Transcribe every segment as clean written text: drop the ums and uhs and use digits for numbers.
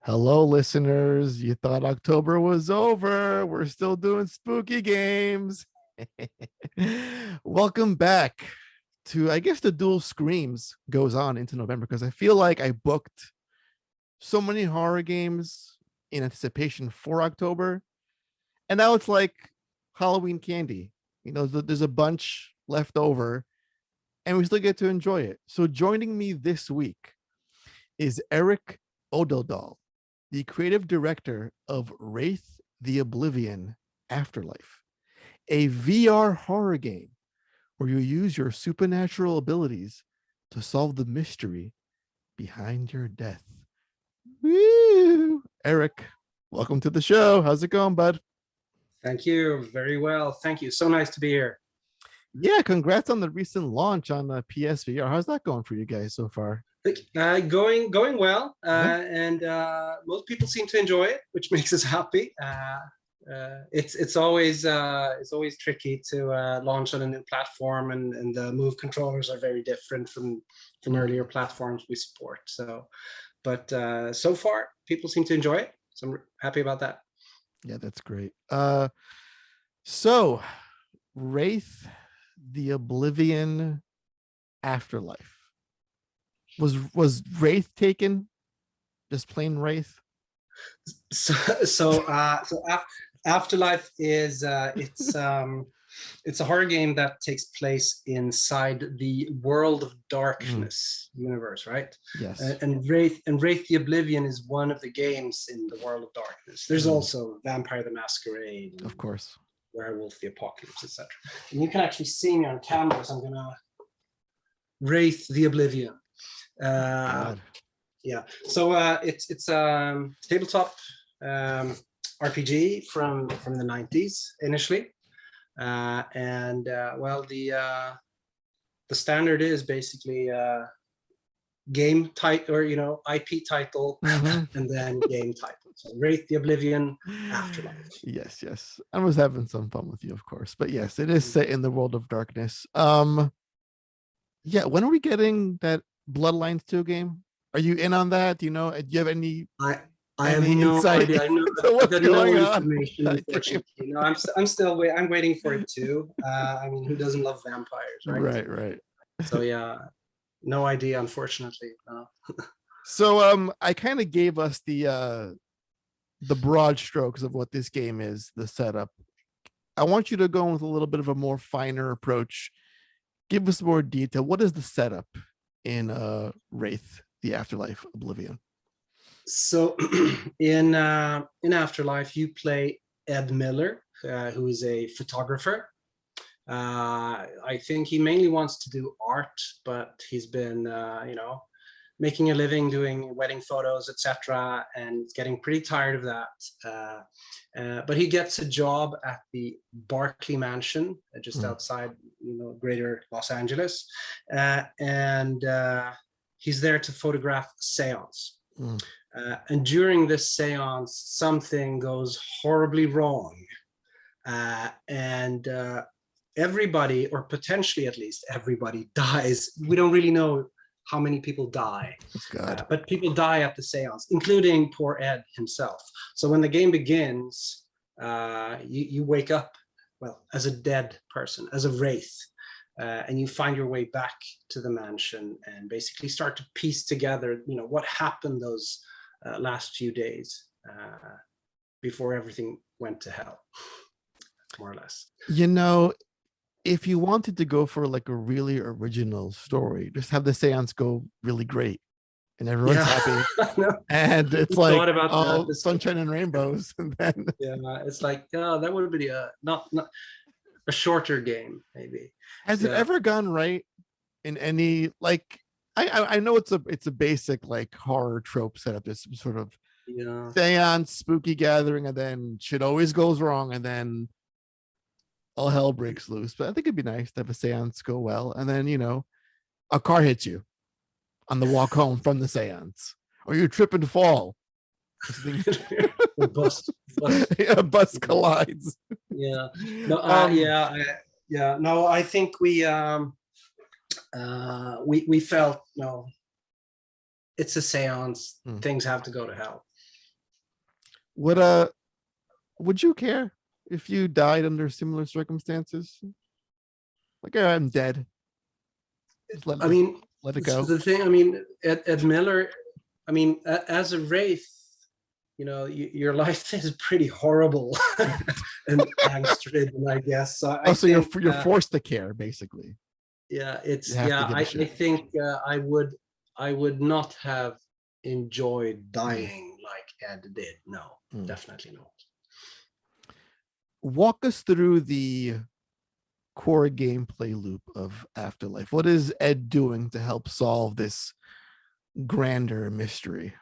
Hello, listeners. You thought October was over. We're still doing spooky games. Welcome back to, I guess, the Duel Screams goes on into November because I feel like I booked so many horror games in anticipation for October. And now it's like Halloween candy. You know, there's a bunch left over and we still get to enjoy it. So joining me this week is Erik Odeldahl, the creative director of Wraith, the Oblivion, Afterlife, a VR horror game where you use your supernatural abilities to solve the mystery behind your death. Woo! Erik, welcome to the show. How's it going, bud? Thank you. Very well. Thank you. So nice to be here. Yeah, congrats on the recent launch on the PSVR. How's that going for you guys so far? Going well, Yeah. and most people seem to enjoy it, which makes us happy. It's always tricky to launch on a new platform, and the Move controllers are very different from earlier platforms we support. But so far, people seem to enjoy it, so I'm happy about that. Yeah, that's great. So Wraith, the Oblivion, Afterlife. Was Wraith taken? Just plain Wraith? So Afterlife is it's a horror game that takes place inside the World of Darkness universe, right? Yes. And Wraith the Oblivion is one of the games in the World of Darkness. There's also Vampire the Masquerade, of course, Werewolf the Apocalypse, etc. And you can actually see me on camera, so I'm gonna Wraith the Oblivion. Yeah, so it's a tabletop RPG from the 90s initially, well, the standard is basically game title, or IP title, and then game title. So Wraith the Oblivion, Afterlife. Yes. I was having some fun with you, of course, but yes, it is set in the World of Darkness. Yeah, when are we getting that Bloodlines 2 game? Are you in on that? Do you have any? I have no idea. I know I've got no information, unfortunately. I'm waiting for it too. I mean, who doesn't love vampires, right? Right. So yeah, no idea, unfortunately. So I kind of gave us the broad strokes of what this game is, the setup. I want you to go with a little bit of a more finer approach. Give us more detail. What is the setup in Wraith, the Afterlife, Oblivion? So in Afterlife, you play Ed Miller, who is a photographer. I think he mainly wants to do art, but he's been making a living doing wedding photos, etc., and getting pretty tired of that. But he gets a job at the Barclay Mansion, just outside, greater Los Angeles, and he's there to photograph a seance. And during this seance, something goes horribly wrong, and everybody, or potentially at least everybody, dies. We don't really know how many people die, but people die at the seance, including poor Ed himself. So when the game begins, you wake up, well, as a dead person, as a wraith, and you find your way back to the mansion and basically start to piece together, what happened those last few days before everything went to hell, more or less. If you wanted to go for like a really original story, just have the seance go really great and everyone's happy. And it's like, oh, sunshine and rainbows. And then it's like, that would be not a shorter game, maybe. Has it ever gone right in any, like, I know it's a basic like horror trope setup, this sort of seance, spooky gathering, and then shit always goes wrong, and then all hell breaks loose. But I think it'd be nice to have a seance go well, and then a car hits you on the walk home from the seance, or you trip and fall. A bus collides. Yeah. No, no, I think we felt, it's a seance, things have to go to hell. Would would you care if you died under similar circumstances? Like, I'm dead. Just I mean, let it go. the thing. I mean, Ed Miller. I mean, as a wraith, you know, your life is pretty horrible and angst-ridden, I guess. So I So think you're forced to care, basically. yeah, You it's have to yeah. give a I shit. think I would not have enjoyed Mm. dying like Ed did. No, definitely not. Walk us through the core gameplay loop of Afterlife. What is Ed doing to help solve this grander mystery?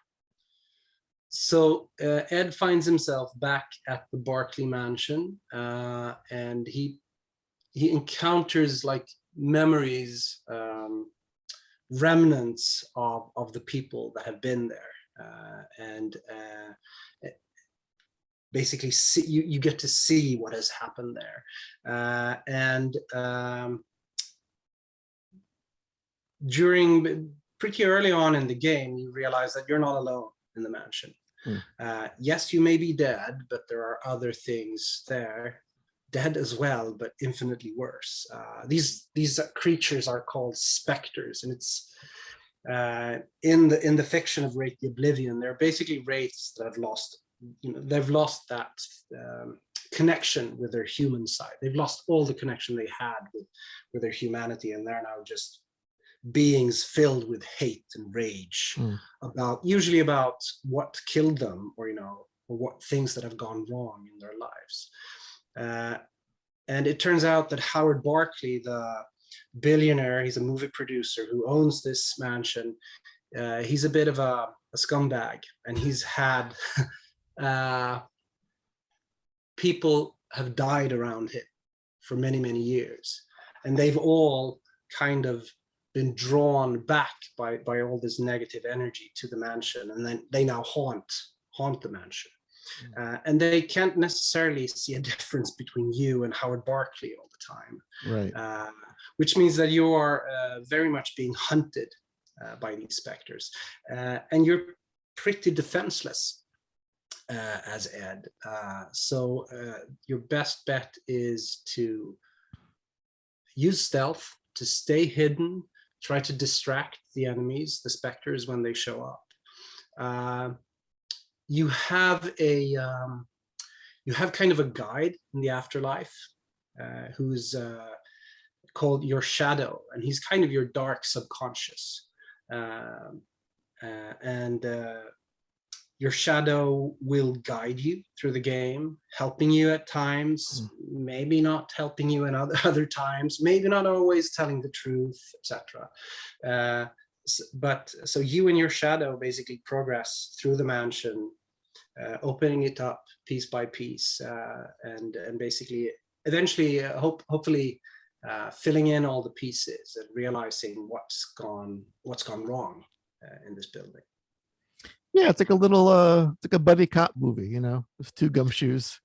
So Ed finds himself back at the Barclay mansion, and he encounters like memories, remnants of the people that have been there, and basically you get to see what has happened there, and during pretty early on in the game, you realize that you're not alone in the mansion. Yes, you may be dead, but there are other things there, dead as well, but infinitely worse. These creatures are called Spectres, and it's in the fiction of Wraith the Oblivion. They're basically wraiths that have lost, you know, they've lost that connection with their human side. They've lost all the connection they had with their humanity, and they're now just beings filled with hate and rage usually about what killed them, or, you know, or what things that have gone wrong in their lives. And it turns out that Howard Barclay, the billionaire, he's a movie producer who owns this mansion. He's a bit of a scumbag, and he's had people have died around him for many, many years, and they've all kind of been drawn back by all this negative energy to the mansion, and then they now haunt the mansion. And they can't necessarily see a difference between you and Howard Barclay all the time, right? Which means that you are very much being hunted by these specters, and you're pretty defenseless as Ed. So your best bet is to use stealth, to stay hidden, try to distract the enemies, the specters, when they show up. You have kind of a guide in the afterlife who's called your shadow, and he's kind of your dark subconscious. And your shadow will guide you through the game, helping you at times, maybe not helping you in other times, maybe not always telling the truth, etc. But so you and your shadow basically progress through the mansion, opening it up piece by piece, and basically eventually hopefully filling in all the pieces and realizing what's gone wrong in this building. Yeah, it's like a little it's like a buddy cop movie, you know, with two gumshoes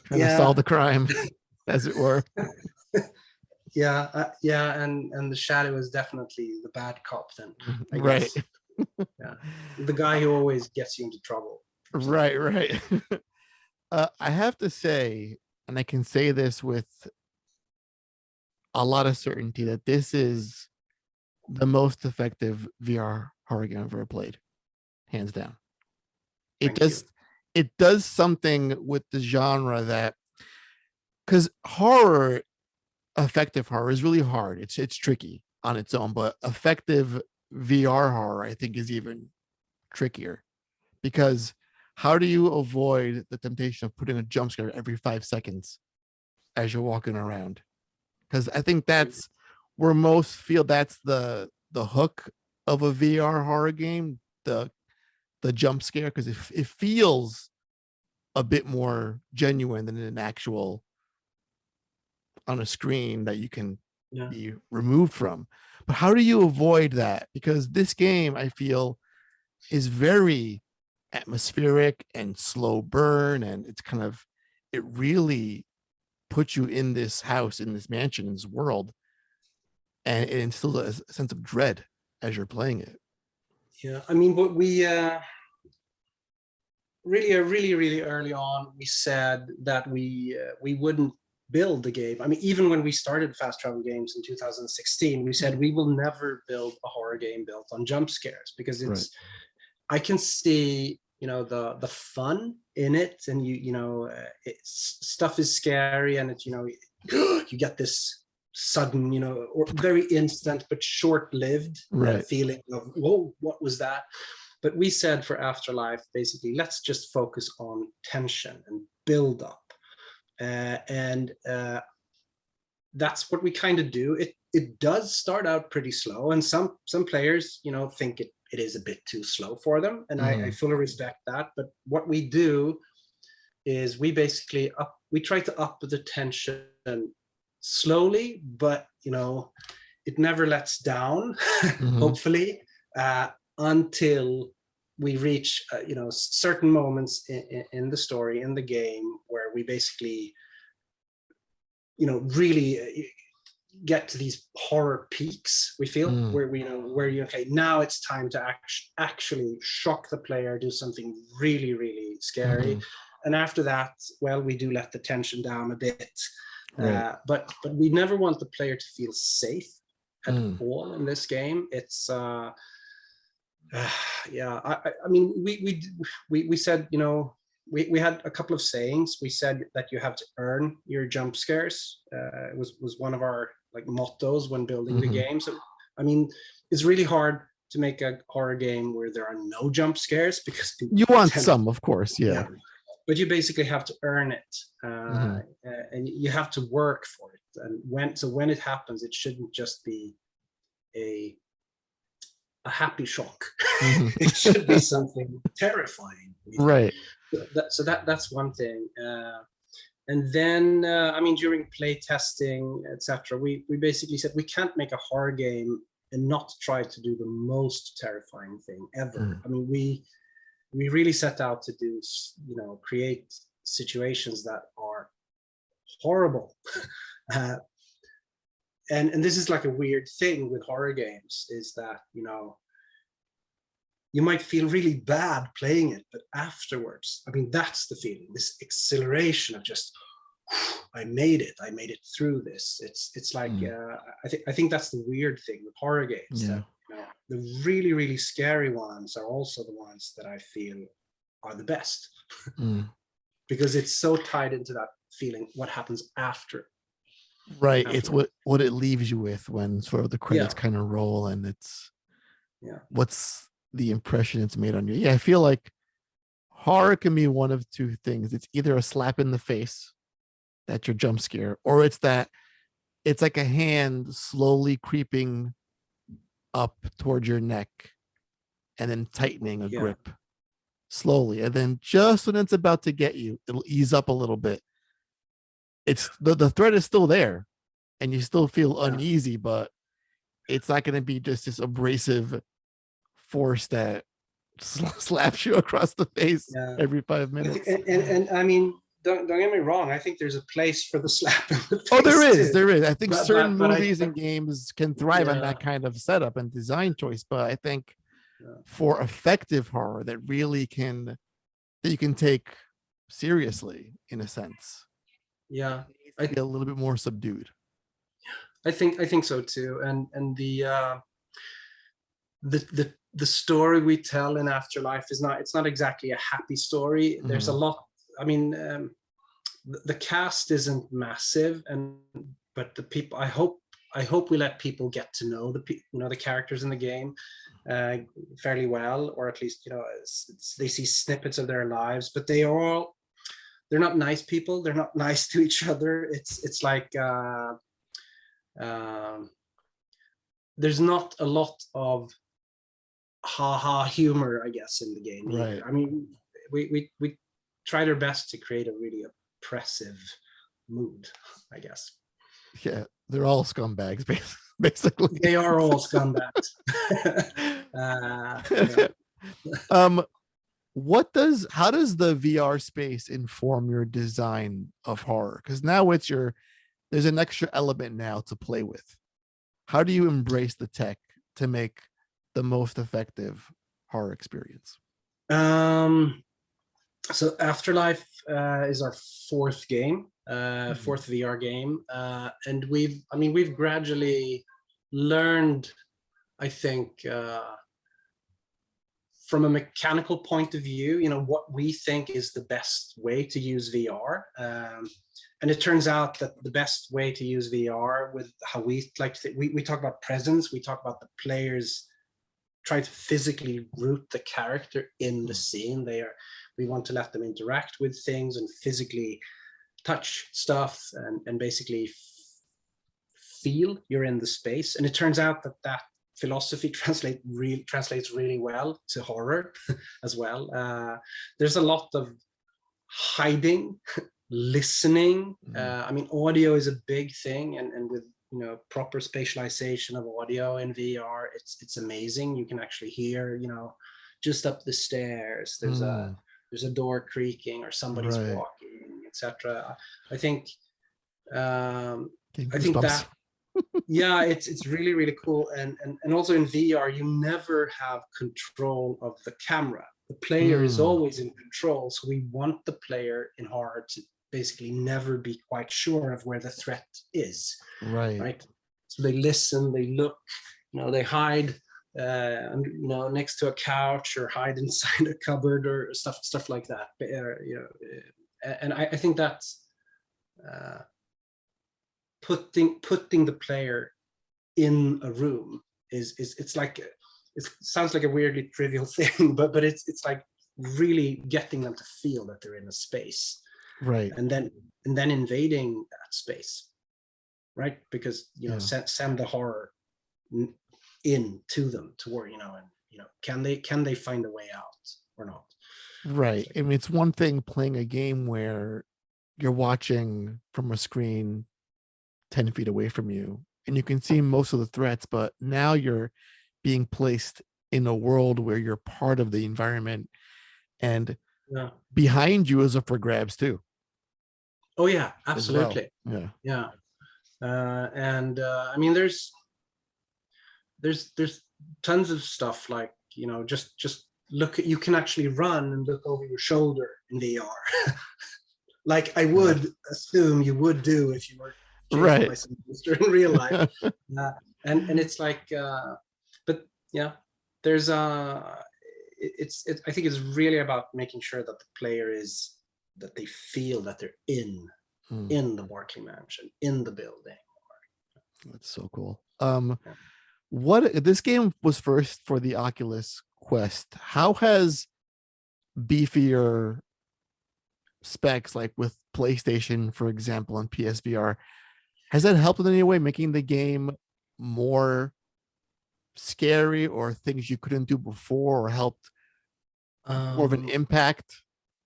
trying to solve the crime, as it were. Yeah, and the shadow is definitely the bad cop then, I right guess. Yeah, the guy who always gets you into trouble. right. I have to say, and I can say this with a lot of certainty, that this is the most effective VR horror game I've ever played, hands down. It does something with the genre that, because horror, effective horror is really hard. It's tricky on its own, but effective VR horror, I think, is even trickier, because how do you avoid the temptation of putting a jump scare every 5 seconds as you're walking around? Because I think that's where most feel that's the hook of a VR horror game, the jump scare, because it feels a bit more genuine than an actual on a screen that you can be removed from. But how do you avoid that? Because this game, I feel, is very atmospheric and slow burn, and it really puts you in this house, in this mansion, in this world, and it instills a sense of dread as you're playing it. Yeah, I mean, what really early on, we said that we wouldn't build the game. I mean, even when we started Fast Travel Games in 2016, we said we will never build a horror game built on jump scares, because it's I can see, you know, the fun in it, and it's stuff is scary, and it's, you know, you get this sudden, you know, or very instant but short-lived feeling of, whoa, what was that? But we said for Afterlife, basically, let's just focus on tension and build up. And that's what we kind of do. It does start out pretty slow, and some players, you know, think it is a bit too slow for them, and I fully respect that. But what we do is we basically try to up the tension slowly, but, you know, it never lets down, hopefully, until we reach you know, certain moments in the story, in the game, where we basically, you know, really get to these horror peaks, we feel, where we, you know, where you, okay, now it's time to actually shock the player, do something really scary. And after that, well, we do let the tension down a bit. But we never want the player to feel safe at all in this game. It's yeah, I mean, we said, you know, we had a couple of sayings. We said that you have to earn your jump scares. It was one of our, like, mottos when building the game. So I mean, it's really hard to make a horror game where there are no jump scares, because people, you want some, of course, yeah. But you basically have to earn it, and you have to work for it. And when it happens, it shouldn't just be a happy shock. It should be something terrifying, right? So that's one thing. And then I mean, during play testing, etc., we basically said we can't make a horror game and not try to do the most terrifying thing ever. I mean, we really set out to do, you know, create situations that are horrible. And this is like a weird thing with horror games, is that, you know, you might feel really bad playing it, but afterwards, I mean, that's the feeling, this exhilaration of just, I made it through this. It's like, I think that's the weird thing with horror games. That, you know, the really scary ones are also the ones that I feel are the best, because it's so tied into that feeling, what happens after. It's what it leaves you with when sort of the credits kind of roll, and it's what's the impression it's made on you. I feel like horror can be one of two things. It's either a slap in the face, that's your jump scare, or it's like a hand slowly creeping up towards your neck and then tightening a grip slowly, and then just when it's about to get you, it'll ease up a little bit. It's the threat is still there, and you still feel uneasy, but it's not going to be just this abrasive force that slaps you across the face every 5 minutes. And I mean, don't get me wrong, I think there's a place for the slap in the face. Oh, there is. I think certain movies and games can thrive on that kind of setup and design choice, but I think for effective horror that you can take seriously, in a sense, I get a little bit more subdued. I think so too. And the story we tell in Afterlife it's not exactly a happy story. There's a lot. I mean, the cast isn't massive, but the people, I hope we let people get to know the characters in the game fairly well, or at least, you know, they see snippets of their lives, but they're not nice people. They're not nice to each other. It's like there's not a lot of humor, I guess, in the game. Right. I mean, we tried our best to create a really oppressive mood, I guess. Yeah, they're all scumbags, basically. They are all scumbags. How does the VR space inform your design of horror? Because now there's an extra element now to play with. How do you embrace the tech to make the most effective horror experience? So Afterlife is our fourth game, Mhm. fourth VR game, and we've gradually learned, I think, from a mechanical point of view, what we think is the best way to use VR. And it turns out that the best way to use VR, with how we like to we talk about presence, we talk about the players try to physically root the character in the scene. We want to let them interact with things and physically touch stuff and basically feel you're in the space. And it turns out that philosophy translates really well to horror as well. There's a lot of hiding, listening. Audio is a big thing, and with proper spatialization of audio in VR, it's amazing. You can actually hear, just up the stairs, there's a door creaking or somebody's Right. walking, etc. I think um, Getting I think goosebumps. that yeah, it's really, really cool. And also in VR, you never have control of the camera. The player is always in control. So we want the player in horror to basically never be quite sure of where the threat is. Right. Right. So they listen, they look, they hide next to a couch or hide inside a cupboard or stuff like that. And I think that's putting the player in a room is it's like, it sounds like a weirdly trivial thing, but it's like really getting them to feel that they're in a space, Right. and then invading that space, right? Because send the horror in to them, to where can they find a way out or not? Right. I mean, it's one thing playing a game where you're watching from a screen 10 feet away from you and you can see most of the threats, but now you're being placed in a world where you're part of the environment, and behind you is up for grabs too. Oh yeah, as well. absolutely. Yeah. There's tons of stuff, like just look at, you can actually run and look over your shoulder in VR. Like I would assume you would do if you were chased by some monster in real life. And it's like but yeah, there's I think it's really about making sure that the player that they feel that they're in the working mansion, in the building. That's so cool. What this game was first for the Oculus Quest. How has beefier specs, like with PlayStation, for example, and PSVR, has that helped in any way, making the game more scary, or things you couldn't do before, or helped more of an impact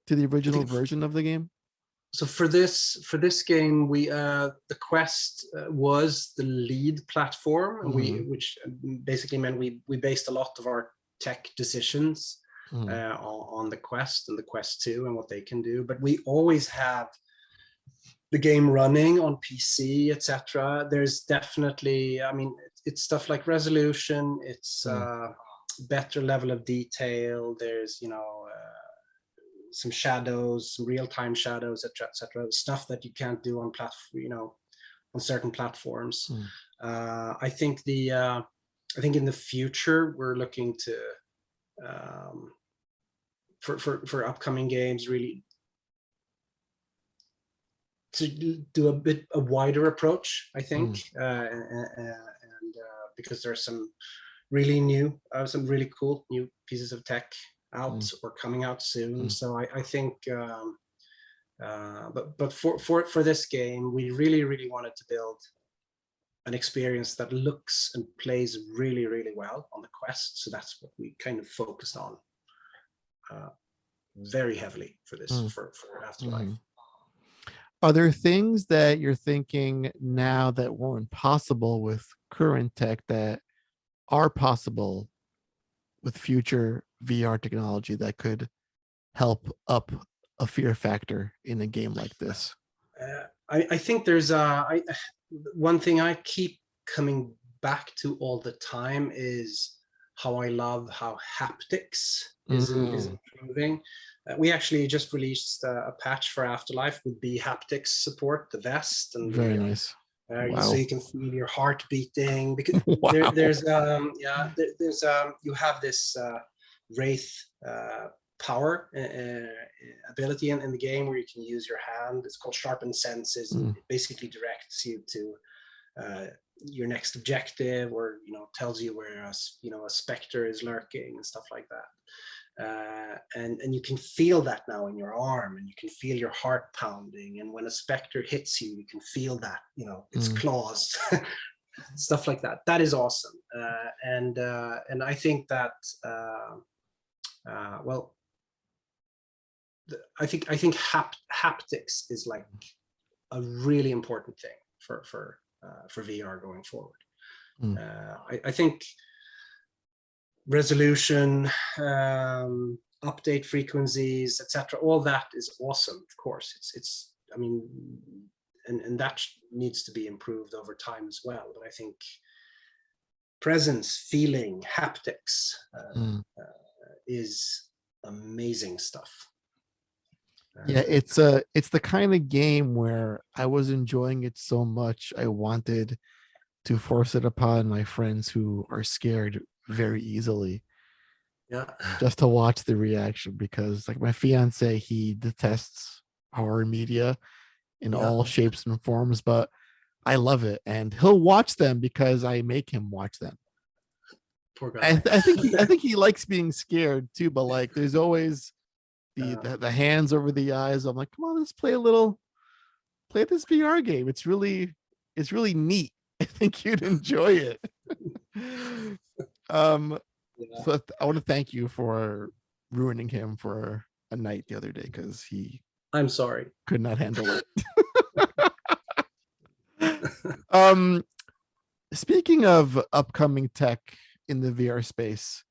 to the original version of the game? So for this game, we the Quest was the lead platform, which basically meant we based a lot of our tech decisions on the Quest and the Quest 2 and what they can do. But we always have the game running on PC, etc. There's definitely, it's stuff like resolution, it's better level of detail. There's some shadows, some real-time shadows, etc. Stuff that you can't do on on certain platforms. I think in the future we're looking to for upcoming games really to do a wider approach, I think, and because there's some really some really cool new pieces of tech out or coming out soon. So I think but for this game, we really wanted to build an experience that looks and plays really well on the Quest. So that's what we kind of focused on very heavily for this for Afterlife. Are there things that you're thinking now that weren't possible with current tech that are possible with future VR technology that could help up a fear factor in a game like this? I think there's one thing I keep coming back to all the time is how I love how haptics is improving. We actually just released a patch for Afterlife with the haptics support, the vest, and Very nice. so Wow. you can feel your heart beating, because Wow. there's you have this wraith power ability in the game where you can use your hand. It's called sharpened senses, and it basically directs you to your next objective, or tells you where a specter is lurking and stuff like that. And you can feel that now in your arm, and you can feel your heart pounding, and when a specter hits you, you can feel that its claws. Stuff like that. That is awesome. And I think that I think haptics is like a really important thing for VR going forward. I think resolution, update frequencies, etc., all that is awesome. Of course, it's I mean, and that needs to be improved over time as well. But I think presence, feeling, haptics is amazing stuff. Yeah, it's the kind of game where I was enjoying it so much I wanted to force it upon my friends who are scared very easily. Yeah. Just to watch the reaction, because like my fiance, he detests horror media in all shapes and forms, but I love it, and he'll watch them because I make him watch them. Poor guy. I think he likes being scared too, but like there's always the hands over the eyes. I'm like, come on, let's play this VR game. It's really neat. I think you'd enjoy it. So I want to thank you for ruining him for a night the other day, because I'm sorry, could not handle it. Speaking of upcoming tech in the VR space,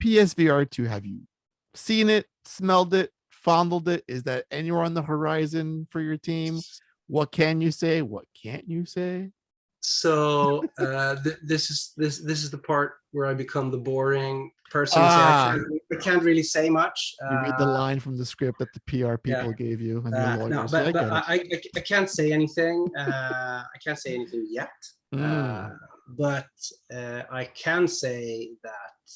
PSVR 2, have you seen it, smelled it, fondled it? Is that anywhere on the horizon for your team? What can you say? What can't you say? So this is the part where I become the boring person. I can't really say much. You read the line from the script that the PR people gave you, and your lawyers. No, but I can't say anything. I can't say anything yet. But I can say that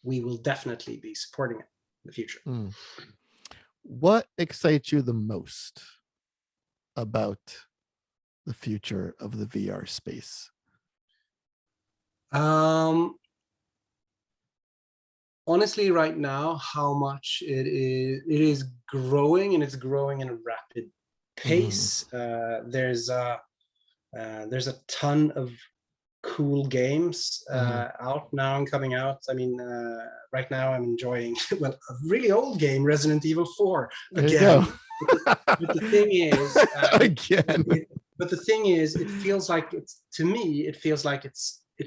we will definitely be supporting it in the future. What excites you the most about the future of the VR space? Honestly, right now, how much it is growing, and it's growing in a rapid pace. There's a ton of cool games out now and coming out. I mean, right now I'm enjoying a really old game, Resident Evil 4 again. But the thing is, but the thing is, it feels like it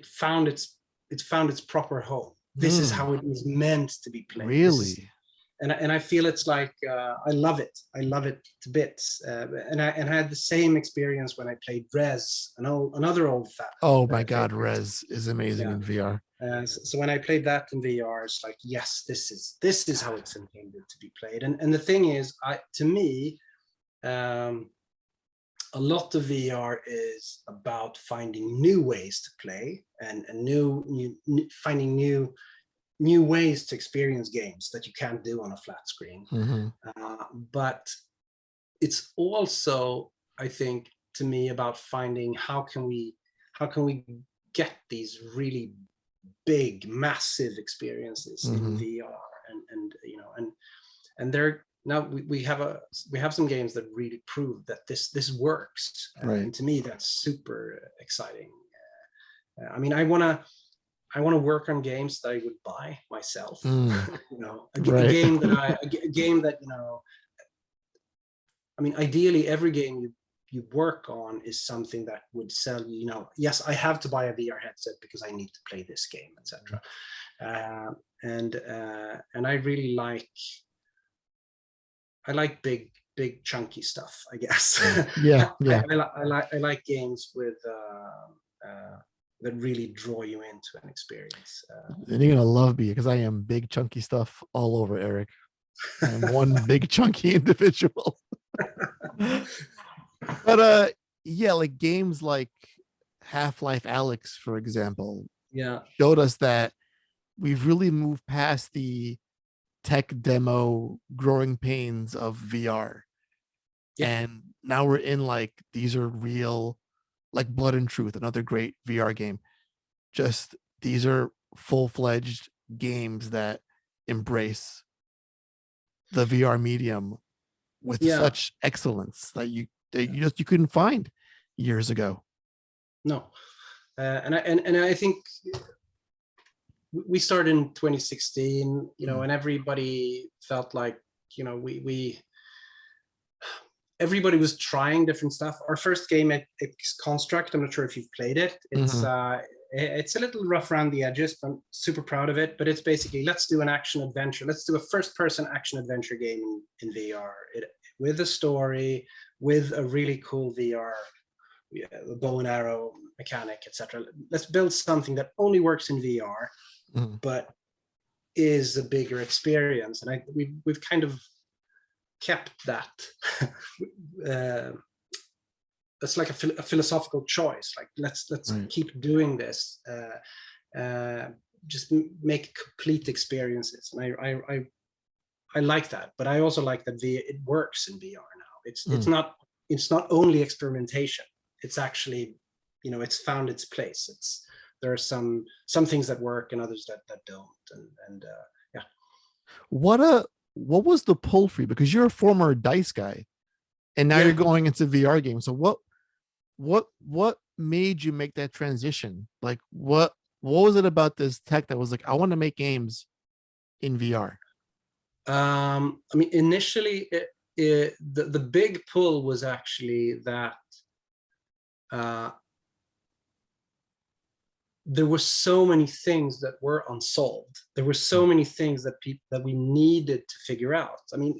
found its proper home. This is how it was meant to be played. Really? And I feel it's like I love it to bits. And I had the same experience when I played Rez, another old Oh my God, Rez is amazing in VR. So when I played that in VR, it's like, yes, this is how it's intended to be played. And the thing is, to me, a lot of VR is about finding new ways to play and finding new ways to experience games that you can't do on a flat screen. But it's also, I think, to me, about finding how can we get these really big, massive experiences in VR, and there now we have some games that really prove that this works, and to me that's super exciting. I mean, I want to work on games that I would buy myself. A game that I mean, ideally every game you work on is something that would sell you. Yes, I have to buy a VR headset because I need to play this game, etc. And I really like big chunky stuff, I guess. I like games with that really draw you into an experience. And you're gonna love me because I am big chunky stuff all over, Erik. I'm one big chunky individual. But yeah, like games like Half-Life Alyx, for example, Yeah. showed us that we've really moved past the tech demo growing pains of VR. Yeah. And now we're in like these are real, like Blood and Truth, another great VR game. Just these are full-fledged games that embrace the VR medium with Yeah. such excellence that you couldn't find years ago. No. And I think we started in 2016, and everybody felt like, we everybody was trying different stuff. Our first game, it's Construct. I'm not sure if you've played it. It's a little rough around the edges, but I'm super proud of it. But it's basically, let's do an action adventure. Let's do a first-person action adventure game in VR, with a story, with a really cool VR, bow and arrow mechanic, etc. Let's build something that only works in VR, but is a bigger experience. And we've kind of kept that. It's like a philosophical choice. Like let's keep doing this. Just make complete experiences, and I like that. But I also like that it works in VR now. It's not only experimentation. It's actually, it's found its place. There are some things that work and others that don't. And yeah. What was the pull for you? Because you're a former DICE guy, and now you're going into VR games. So what made you make that transition? Like what was it about this tech that was like, I want to make games in VR? I mean, initially, the big pull was actually that there were so many things that were unsolved. There were so many things that we needed to figure out. I mean,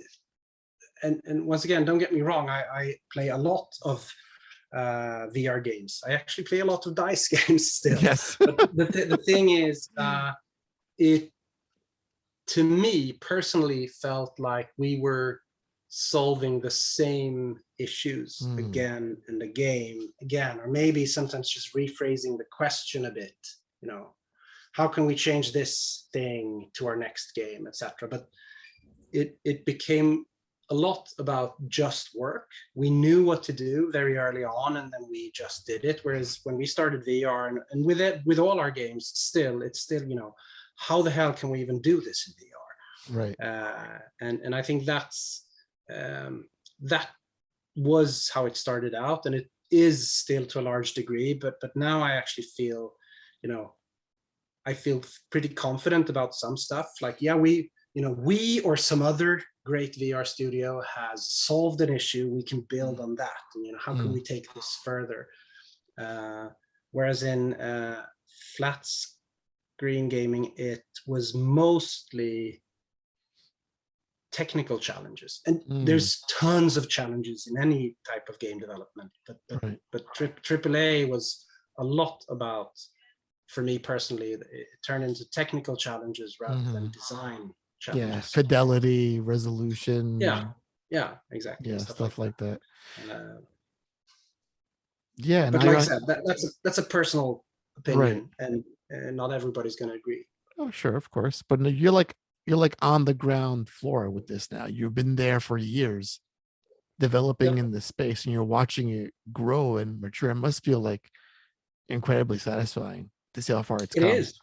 and once again, don't get me wrong, I play a lot of VR games. I actually play a lot of DICE games still. Yes. But the thing is, it, to me personally, felt like we were solving the same issues again and again, or maybe sometimes just rephrasing the question a bit. How can we change this thing to our next game, etc. But it became a lot about just work. We knew what to do very early on, and then we just did it. Whereas when we started VR, and with all our games, it's still, how the hell can we even do this in VR? Right. And I think that was how it started out, and it is still to a large degree. But now I actually feel, I feel pretty confident about some stuff. Like, yeah, we or some other great VR studio has solved an issue. We can build on that. And, how can we take this further? Whereas in flat screen gaming, it was mostly technical challenges, and there's tons of challenges in any type of game development. But AAA was a lot about, for me personally, it turned into technical challenges rather than design challenges. Yeah, fidelity, resolution. Yeah, exactly. Yeah, stuff like that. But like I said, that's a personal opinion, and not everybody's going to agree. Oh, sure, of course. But you're like on the ground floor with this now. You've been there for years developing in this space, and you're watching it grow and mature. It must feel like incredibly satisfying to see how far it's come. It is.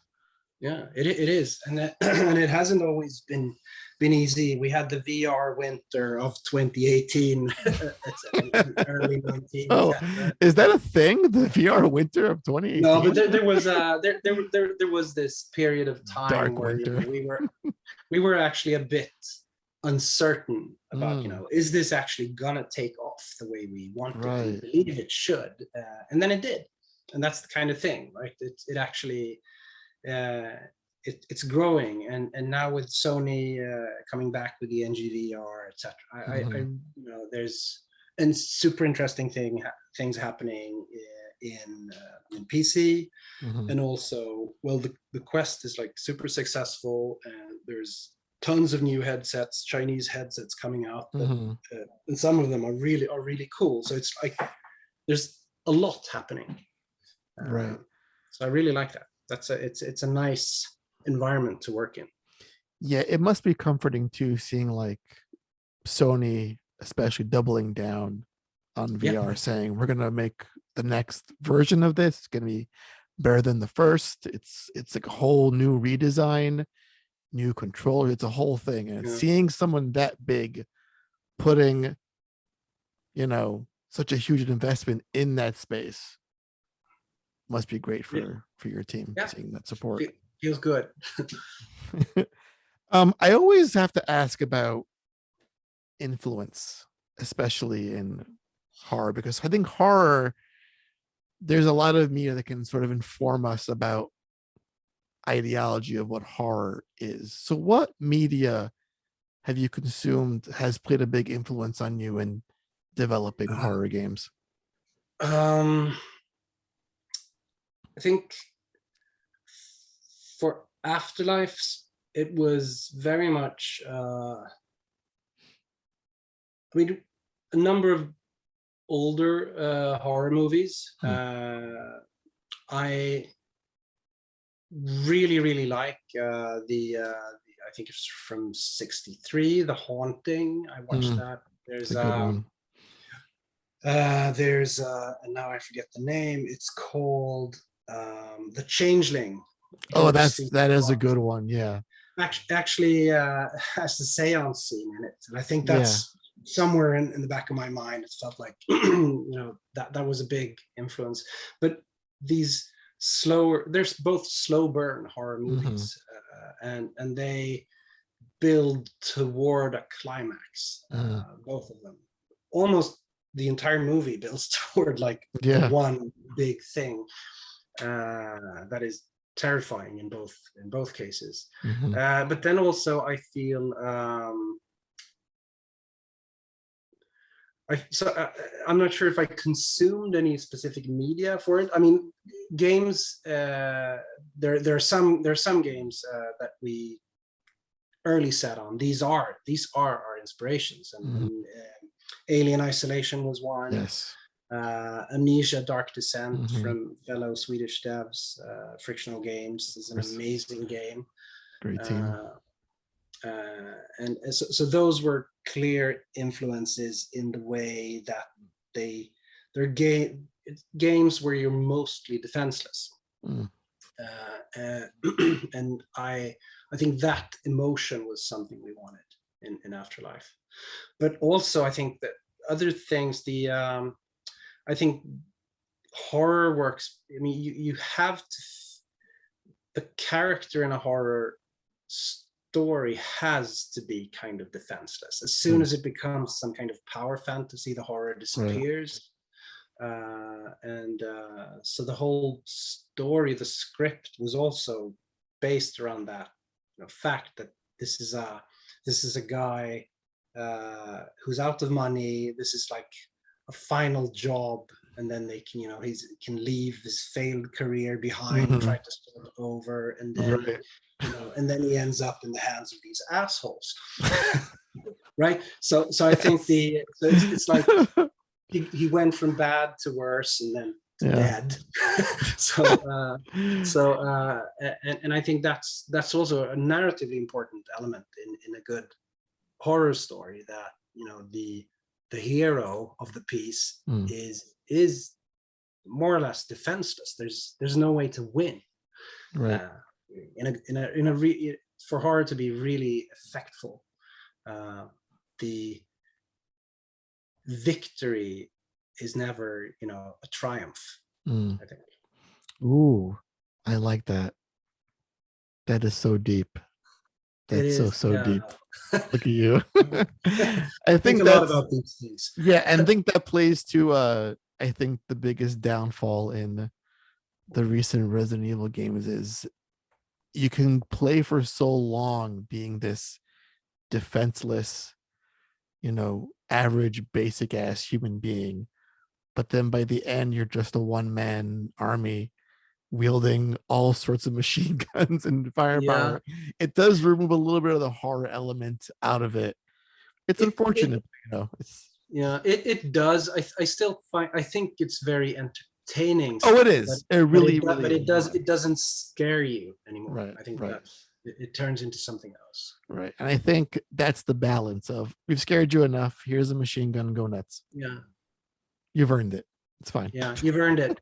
Yeah, it is. And and it hasn't always been easy. We had the VR winter of 2018. Early 19. Oh, is that a thing? The VR winter of 2018? No, but there was this period of time Dark where winter. we were actually a bit uncertain about, is this actually gonna take off the way we want it? We believe it should, and then it did. And that's the kind of thing, right? It actually it's growing, and now with Sony coming back with the NGVR, etc. I there's super interesting things happening in PC, and also, well, the Quest is like super successful, and there's tons of new headsets, Chinese headsets coming out, that, Mhm. and some of them are really cool. So it's like there's a lot happening. Right. So I really like that. It's a nice environment to work in. Yeah, it must be comforting too, seeing like Sony, especially doubling down on Yeah, VR, saying we're gonna make the next version of this. It's gonna be better than the first. It's like a whole new redesign, new controller. It's a whole thing, and yeah, seeing someone that big putting, such a huge investment in that space must be great yeah, for your team, yeah. seeing that support. Feels good. I always have to ask about influence, especially in horror, because I think horror, there's a lot of media that can sort of inform us about ideology of what horror is. So what media have you consumed has played a big influence on you in developing Uh, horror games? I think for Afterlife, it was very much. I mean, a number of older horror movies. Hmm. I really like I think it's from '63, The Haunting. I watched Hmm. that. It's a good one. And now I forget the name. It's called The Changeling. Oh, George C. that is a Scott. good one. Yeah. Actually has a seance scene in it, and I think Yeah. that's somewhere in the back of my mind. It felt like that was a big influence. But these there's both slow burn horror Hmm. movies, and they build toward a climax. Hmm. Both of them, almost the entire movie builds toward like the Yeah. one big thing that is terrifying in both cases. Hmm. But then also I feel I'm not sure if I consumed any specific media for it. I mean, games. There are some games that we early set on. These are our inspirations, Hmm. and Alien Isolation was one. Yes. Amnesia Dark Descent Hmm. from fellow Swedish devs. Frictional Games is an amazing game. Great team. Uh, and so those were clear influences in the way that they're games where you're mostly defenseless. Mm. And I think that emotion was something we wanted in Afterlife. But also I think that other things, I think horror works. I mean, you have to. The character in a horror story has to be kind of defenseless. As soon as it becomes some kind of power fantasy, the horror disappears. And so the whole story, the script, was also based around that fact that this is a guy who's out of money. This is like a final job, and then they can he can leave his failed career behind and try to start over, and then Right. and then he ends up in the hands of these assholes. Right. So I think it's like he went from bad to worse and then to dead. And I think that's also a narratively important element in a good horror story, that the hero of the piece is more or less defenseless. There's no way to win. Right. For horror to be really effectful, the victory is never a triumph. I think. Ooh, I like that. That is so deep. That's so deep. Look at you. I think a lot about these things. Yeah, and I think that plays to I think the biggest downfall in the recent Resident Evil games is you can play for so long being this defenseless, average basic ass human being, but then by the end you're just a one-man army wielding all sorts of machine guns and Yeah, firepower. It does remove a little bit of the horror element out of it. It's it unfortunate, it's yeah, it does. I still find, I think it's very entertaining oh, it still, is. It really, really is. it doesn't scare you anymore. Right, I think right, that it turns into something else. right. And I think that's the balance of we've scared you enough. Here's a machine gun, go nuts. Yeah, You've earned it. It's fine. yeah, you've earned it.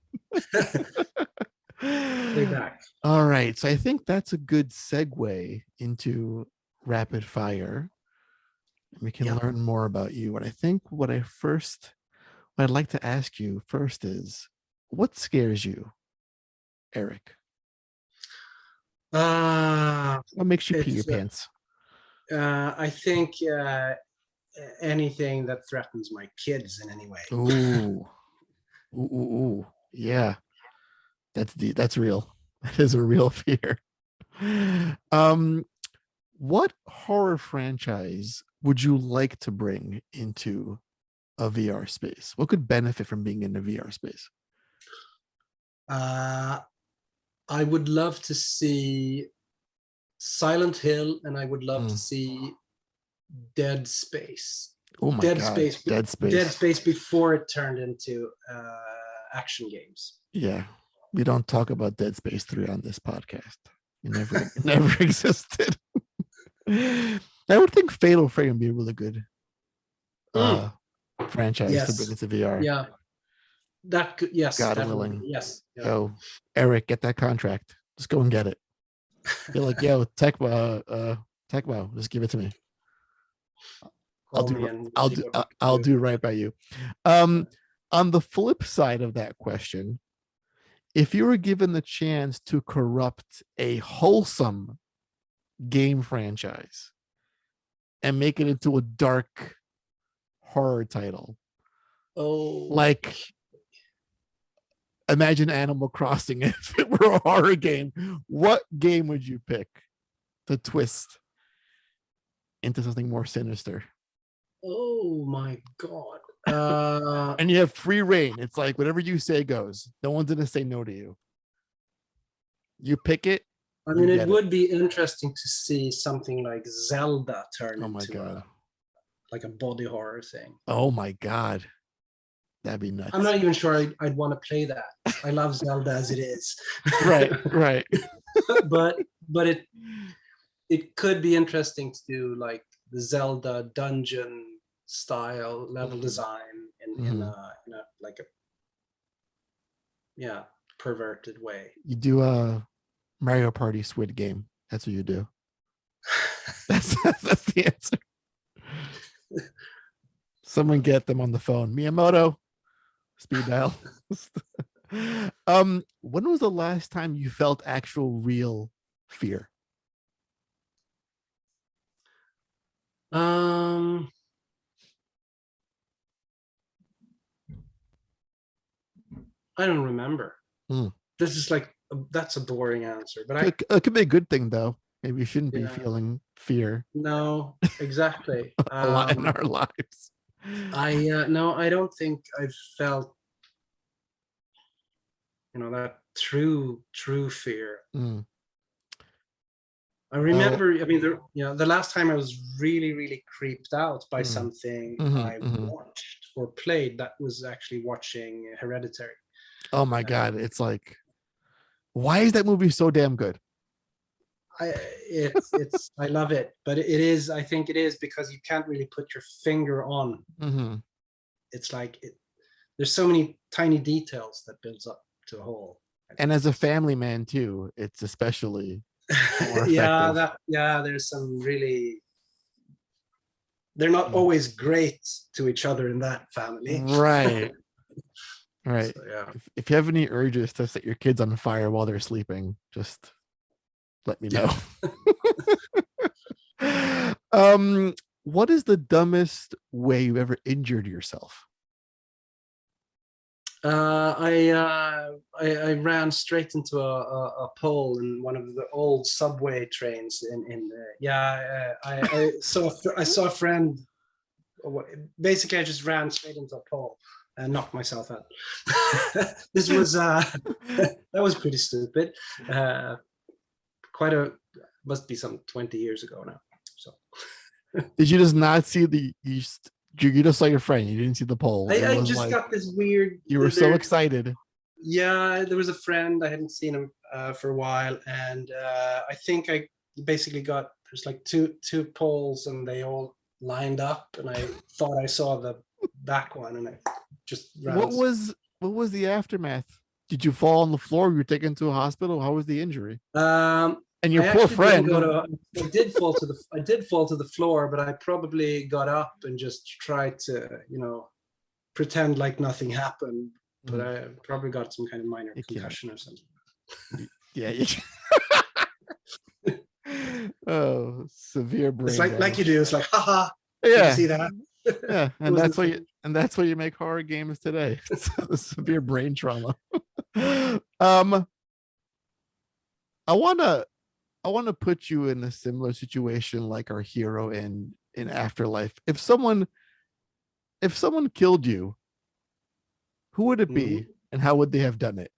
Stay back. All right. So I think that's a good segue into rapid fire. We can Yeah. learn more about you. And I think what I'd like to ask you first is what scares you, Erik? What makes you pee your It's pants? I think anything that threatens my kids in any way. Ooh. Ooh. Yeah. That's real. That is a real fear. What horror franchise would you like to bring into a VR space? What could benefit from being in a VR space? I would love to see Silent Hill, and I would love to see Dead Space. Oh my God. Dead Space. Dead Space before it turned into action games. Yeah. We don't talk about Dead Space 3 on this podcast. It never existed. I would think Fatal Frame would be a really good franchise to bring into VR. Yeah. That could, yes. God willing. Yes. Yeah. Yo, Erik, get that contract. Just go and get it. Be like, yo, Tecmo, just give it to me. I'll do right by you. On the flip side of that question, if you were given the chance to corrupt a wholesome game franchise and make it into a dark horror title, like imagine Animal Crossing if it were a horror game, what game would you pick to twist into something more sinister? Oh my God. And you have free reign. It's like whatever you say goes. No one's gonna say no to you. You pick it. I mean, it would be interesting to see something like Zelda turn into like a body horror thing. Oh my God. That'd be nuts. I'm not even sure I'd want to play that. I love Zelda as it is. Right. but it could be interesting to do like the Zelda dungeon style level design in a like a perverted way. You do a Mario Party Squid Game. That's what you do. That's the answer. Someone get them on the phone. Miyamoto, speed dial. When was the last time you felt actual real fear? I don't remember. This is like that's a boring answer, but it could be a good thing though. Maybe you shouldn't be feeling fear. No, exactly. A lot in our lives. No, I don't think I've felt that true fear. I remember, I mean, the last time I was really creeped out by something I watched or played, that was actually watching Hereditary. Oh my God. It's like, why is that movie so damn good? I love it, but I think it is because you can't really put your finger on. It's like, there's so many tiny details that builds up to a whole. And as a family man too, it's especially there's some really, they're not always great to each other in that family. Right. Right. So, if you have any urges to set your kids on fire while they're sleeping, just let me know. What is the dumbest way you've ever injured yourself? I ran straight into a pole in one of the old subway trains I saw a friend. Basically I just ran straight into a pole. knocked myself out. This was that was pretty stupid. Must be some 20 years ago now. So did you just not see you just saw your friend, you didn't see the poll? I just got this weird. You were so excited. Yeah, there was a friend, I hadn't seen him for a while, and I think I basically got, there's like two polls, and they all lined up, and I thought I saw the back one, and I just ran. What was the aftermath? Did you fall on the floor? You were taken to a hospital? How was the injury? And your poor friend. I did fall to the floor, but I probably got up and just tried to, pretend like nothing happened. But I probably got some kind of minor concussion or something. Yeah. Oh, severe brain. It's like you do. It's like, haha. Yeah. Did you see that? Yeah, and that's why you make horror games today. Severe brain trauma. I wanna put you in a similar situation like our hero in Afterlife. If someone killed you, who would it be, and how would they have done it?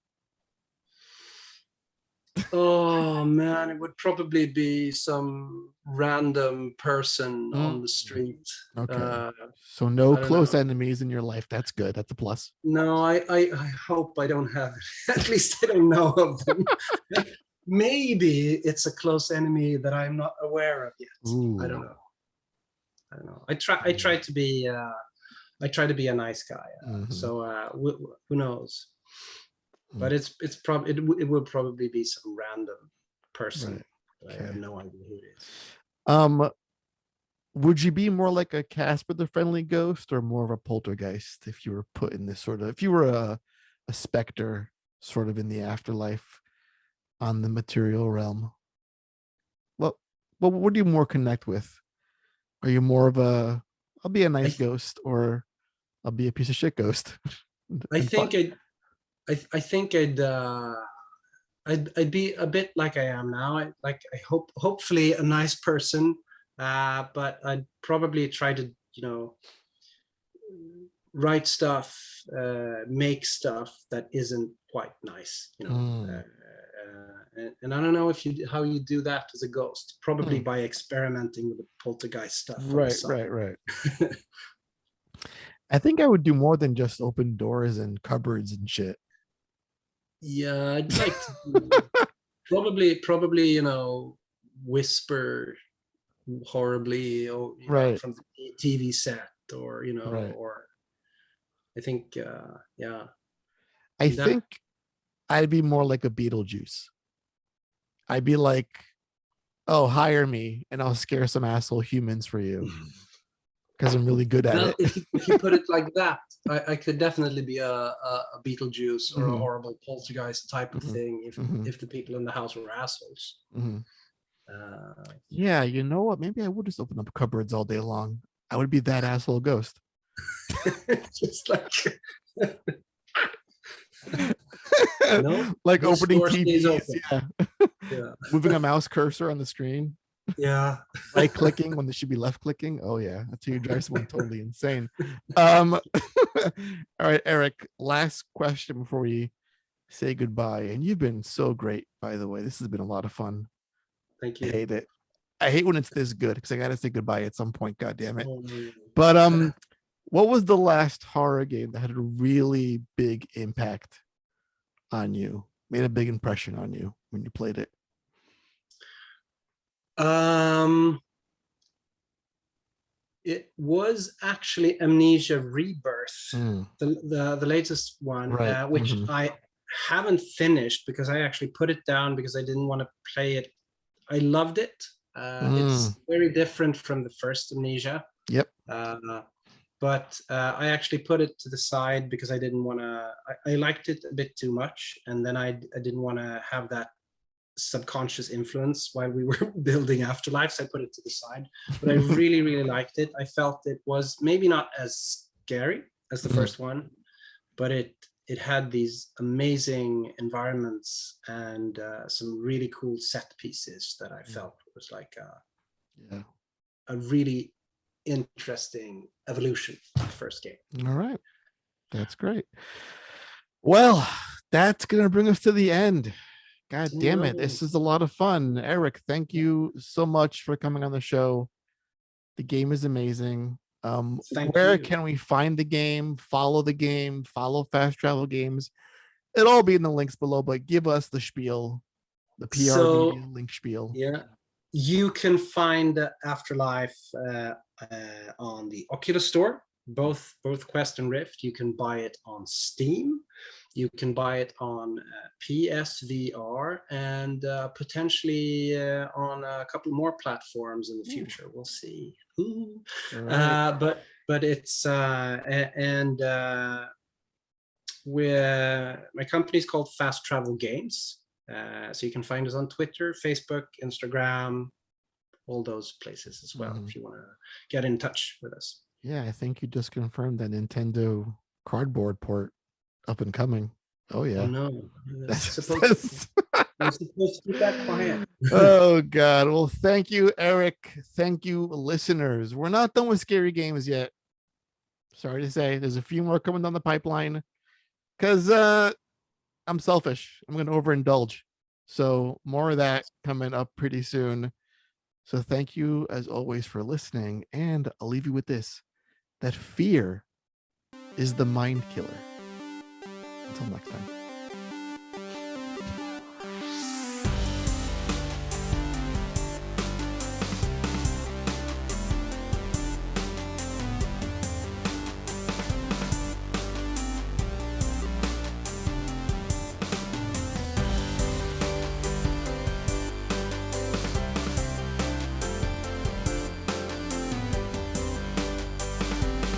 Oh man, it would probably be some random person on the street. Okay. So no close enemies in your life. That's good. That's a plus. No, I hope I don't have it. At least I don't know of them. Maybe it's a close enemy that I'm not aware of yet. Ooh. I don't know. I try to be a nice guy. So who knows? But it will probably be some random person. Right. Okay. I have no idea who it is. Would you be more like a Casper the Friendly Ghost, or more of a poltergeist if you were put in this sort of, if you were a specter sort of in the afterlife on the material realm? What would you more connect with? Are you more of a, I'll be a nice ghost, or I'll be a piece of shit ghost? I think I'd be a bit like I am now. Hopefully a nice person, but I'd probably try to, write stuff, make stuff that isn't quite nice, and I don't know how you do that as a ghost. Probably by experimenting with the poltergeist stuff. Right. I think I would do more than just open doors and cupboards and shit. Yeah, I'd like to probably whisper horribly, or from the TV set, or or I think I think I'd be more like a Beetlejuice. I'd be like, oh, hire me and I'll scare some asshole humans for you, because I'm really good at it. If you put it like that, I could definitely be a Beetlejuice or a horrible poltergeist type of thing if the people in the house were assholes. Yeah, you know what? Maybe I would just open up cupboards all day long. I would be that asshole ghost. Just like like opening TVs, yeah. Moving a mouse cursor on the screen. Yeah. Right clicking when they should be left clicking. Oh yeah, that's how you drive someone totally insane. All right, Erik, last question before we say goodbye. And you've been so great, by the way. This has been a lot of fun. Thank you. I hate it. I hate when it's this good, because I gotta say goodbye at some point, god damn it. But what was the last horror game that had a really big impact on you, made a big impression on you when you played it? It was actually Amnesia Rebirth, the latest one, which I haven't finished because I actually put it down because I didn't want to play it. I loved it. It's very different from the first Amnesia. Yep. But I actually put it to the side because I didn't want to. I liked it a bit too much, and then I didn't want to have that subconscious influence while we were building Afterlife, so I put it to the side. But I really, really liked it. I felt it was maybe not as scary as the first one, but it had these amazing environments and some really cool set pieces that I felt was like a really interesting evolution of the first game. All right. That's great. Well, that's gonna bring us to the end. God damn it. This is a lot of fun. Erik, thank you so much for coming on the show. The game is amazing. Thank Where you. can we find the game, follow Fast Travel Games? It'll all be in the links below, but give us the spiel, the So PRV link spiel. yeah, you can find Afterlife on the Oculus Store, both Quest and Rift. You can buy it on Steam. You can buy it on PSVR and potentially on a couple more platforms in the future. We'll see. Ooh. Right. But it's and my company is called Fast Travel Games. So you can find us on Twitter, Facebook, Instagram, all those places as well, if you want to get in touch with us. Yeah, I think you just confirmed that Nintendo cardboard port up and coming. Oh yeah. Oh no, That's supposed to keep that quiet. Oh god. Well, thank you, Erik. Thank you, listeners. We're not done with scary games yet. Sorry to say, there's a few more coming down the pipeline because I'm selfish. I'm gonna overindulge. So more of that coming up pretty soon. So thank you as always for listening, and I'll leave you with this: that fear is the mind killer. Until next time.